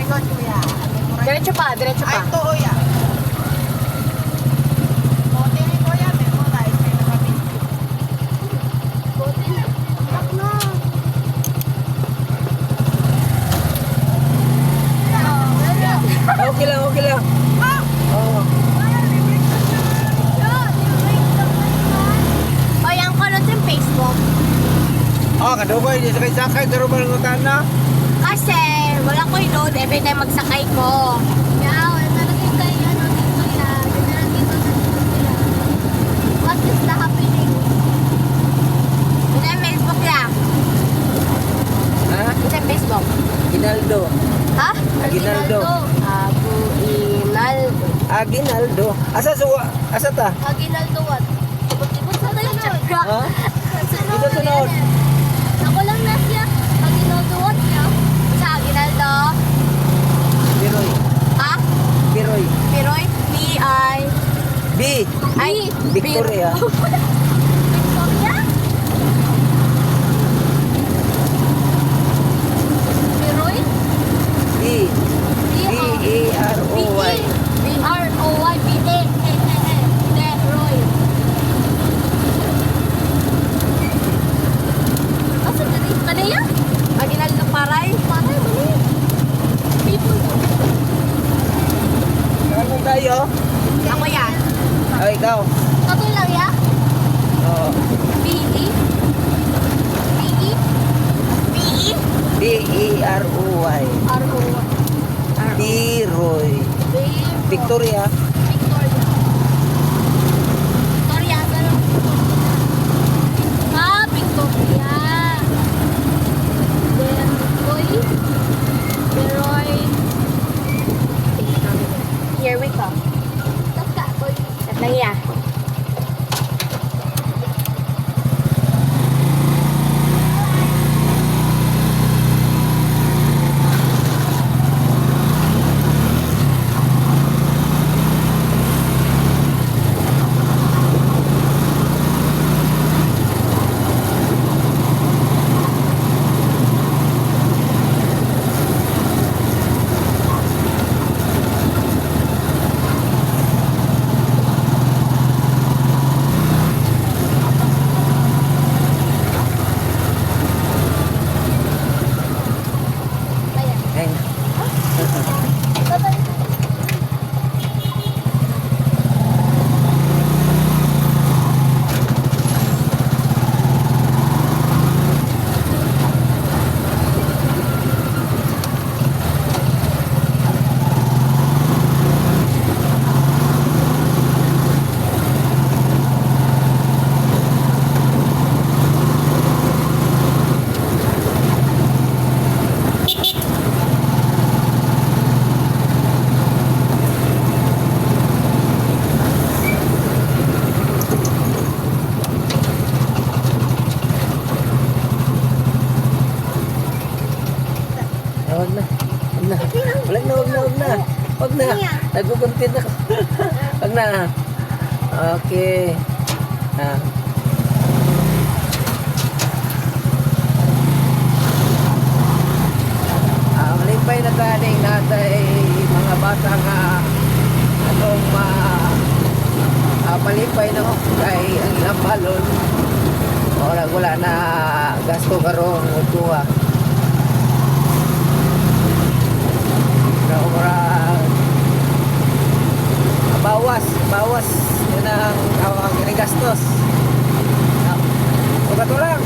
likod, kuya. Diretso pa, diretso Ay, pa. ito, kuya. Bote ni kuya, meron na. Ito yung nakabili. Bote na. Anak na. Okay lang, okay lang. Oo. O, yung kulot yung Facebook. Oh, kadugoy, di sakay-sakay, pero ba ng na? Kasi, wala ko load every time magsakay ko. Yeah, wala lagi kayo ano dito ya. Ganyan lang dito sa dito ya. What is the happening? Ito yung Facebook ya. Ha? Ito yung Facebook. Aguinaldo. Ha? Aguinaldo. Aguinaldo. Aguinaldo. Asa ta? Aguinaldo what? Ibot-ibot sa tayo na. Ha? Sunod. Ito sunod. Ako lang na siya. Aguinaldo what ya? Sa Aguinaldo. Biroy. Ha? Biroy. Piroy. B-I. B. Ay, Victoria. Victoria? Biroy? B. B-E-R-O-Y. B-R-O-Y. B-A. Roy. Asa dali? Kanaya? Aguinaldo Paray. Paray, mali. People. Ano tayo? Ako ya. Oh, ikaw. Katol lang ya? Oo. B-E? B-E? B-E. B-E-R-O-Y. R-O-Y. Biroy. Victoria. Victoria. Victoria, ano? Ah, Victoria. Then, Roy. Roy. Here we go. Tata, Roy. At lang ya. Ayan. Hang. Tata. Wag na. Wag na. Wag na, wag na, wag na. Wag na. Nagkukuntin ako. Wag na. Okay. Ah. Malipay na galing natay mga bata nga anong palipay na kay ang ilang balon. Wala na gasto karong utuwa. Bawas yun ang gastos. Huwag ka lang.